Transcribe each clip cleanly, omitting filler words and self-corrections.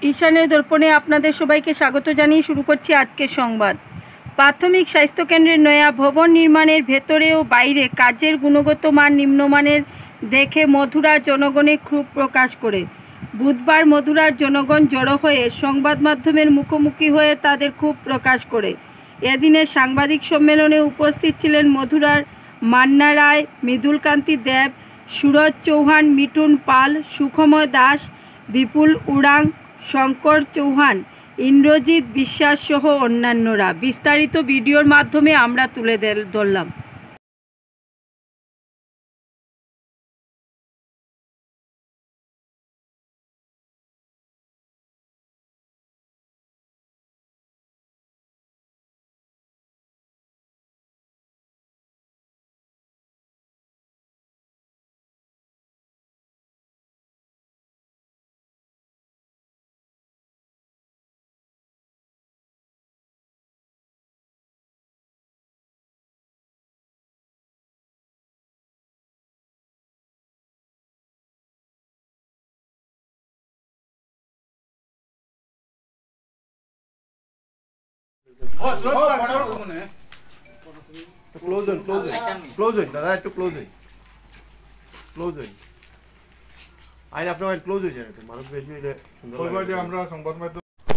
ঈশানের দর্পণে আপনাদের সবাইকে স্বাগত জানিয়ে শুরু করছি আজকের সংবাদ। প্রাথমিক স্বাস্থ্যকেন্দ্রের নয়া ভবন নির্মাণের ভেতরে ও বাইরে কাজের গুণগত মান নিম্নমানের দেখে মধুরার জনগণে ক্ষোভ প্রকাশ করে বুধবার মধুরার জনগণ জড়ো হয়ে সংবাদ মাধ্যমের মুখোমুখি হয়ে তাদের ক্ষোভ প্রকাশ করে। এদিনের সাংবাদিক সম্মেলনে উপস্থিত ছিলেন মধুরার মান্না রায়, মৃদুলকান্তি দেব, সুরজ চৌহান, মিঠুন পাল, সুখময় দাস, বিপুল উড়াং, শঙ্কর চৌহান, ইন্দ্রজিৎ বিশ্বাস সহ অন্যান্যরা। বিস্তারিত ভিডিওর মাধ্যমে আমরা তুলে ধরলাম।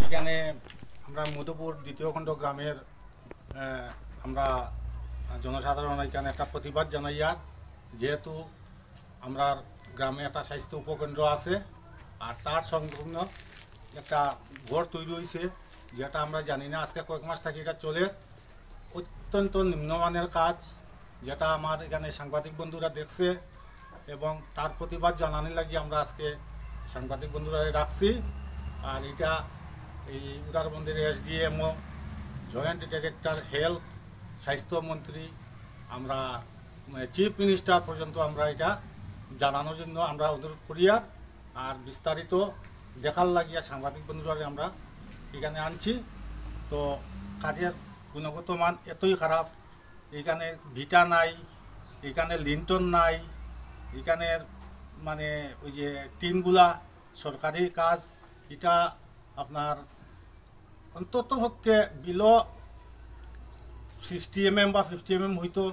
এখানে আমরা মধুপুর দ্বিতীয় খণ্ড গ্রামের আমরা জনসাধারণ এখানে একটা প্রতিবাদ জানাইয়া, যেহেতু আমরা গ্রামে একটা স্বাস্থ্য উপকেন্দ্র আছে আর তার সংলগ্ন একটা ঘর তৈরি হয়েছে, যেটা আমরা জানি না আজকে কয়েক মাস থাকি এটা চলে। অত্যন্ত নিম্নমানের কাজ, যেটা আমার এখানে সাংবাদিক বন্ধুরা দেখছে এবং তার প্রতিবাদ জানানোর লাগি আমরা আজকে সাংবাদিক বন্ধুরা রাখছি। আর এটা এই উদারবন্দের এসডিএমও, জয়েন্ট ডিরেক্টর হেলথ, স্বাস্থ্যমন্ত্রী, আমরা চিফ মিনিস্টার পর্যন্ত আমরা এটা জানানোর জন্য আমরা অনুরোধ করি। আর বিস্তারিত দেখার লাগিয়া সাংবাদিক বন্ধুরা আমরা এখানে আনছি। তো কাজের গুণগত মান এতই খারাপ, এখানে ভিটা নাই, এখানে লিন্টন নাই, এখানের মানে ওই যে টিনগুলা সরকারি কাজ, এটা আপনার অন্তত পক্ষে বিলো 60 mm বা 50 mm হইতো,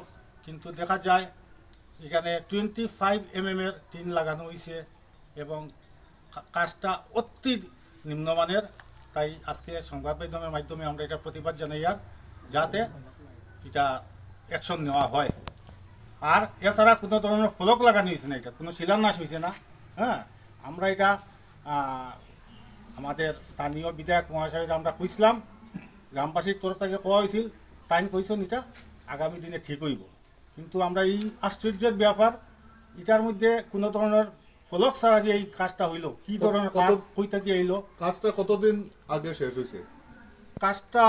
কিন্তু দেখা যায় এখানে 25 mm এর টিন লাগানো হয়েছে এবং কাজটা অতি নিম্নমানের। তাই আজকে সংবাদ মাধ্যমের মাধ্যমে আমরা এটা প্রতিবাদ জানাই, যাতে এটা অ্যাকশন নেওয়া হয়। আর এছাড়া কোনো ধরনের ফলক লাগানো হয়েছে না, এটা কোনো শিলান্যাস হয়েছে না। হ্যাঁ, আমরা এটা আমাদের স্থানীয় বিধায়ক মহাশয়ের আমরা কইছিলাম, গ্রামবাসীর তরফ থেকে কোয়া হয়েছিল, তাই কইছেন এটা আগামী দিনে ঠিক হইব। কিন্তু আমরা এই আশ্চর্যের ব্যাপার, এটার মধ্যে কোনো ধরনের ফলক ছাড়া যে এই কাজটা হইল, কি ধরনের কাজ কই থেকে এইলো, কাজটা কতদিন আগে শেষ হয়েছে? কাজটা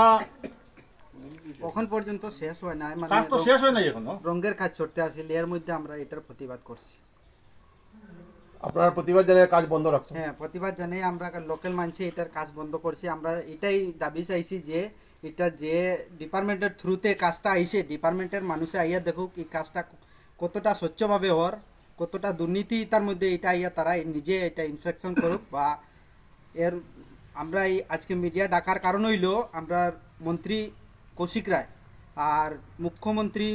এখন পর্যন্ত শেষ হয় না, মানে কাজ তো শেষ হয় নাই, এখনো রঙের কাজ চলতে আছে। এর মধ্যে আমরা এটার প্রতিবাদ করছি। আপনারা প্রতিবাদ জানিয়ে কাজ বন্ধ রাখছেন? হ্যাঁ, প্রতিবাদ জানিয়ে আমরা লোকাল মানুষে এটার কাজ বন্ধ করছি। আমরা এটাই দাবি চাইছি যে এটা যে ডিপার্টমেন্টের থ্রুতে কাজটা আইছে, ডিপার্টমেন্টের মানুষে আইয়া দেখুক এই কাজটা কতটা স্বচ্ছভাবে হওয়ার, কতটা দুর্নীতি তার মধ্যে এটা আইয়া তারা নিজে এটা ইন্সপেকশন করুক। বা এর আমরা এই আজকে মিডিয়া ডাকার কারণ হইল আমরা মন্ত্রী কৌশিক রায় আর মুখ্যমন্ত্রী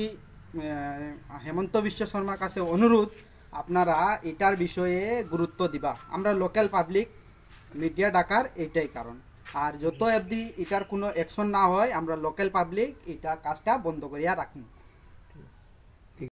হেমন্ত বিশ্ব শর্মার কাছে অনুরোধ, আপনারা এটার বিষয়ে গুরুত্ব দিবা। আমরা লোকাল পাবলিক মিডিয়া ডাকার এইটাই কারণ। আর যত অবধি এটার কোনো অ্যাকশন না হয়, আমরা লোকাল পাবলিক এটা কাজটা বন্ধ করিয়া রাখুন।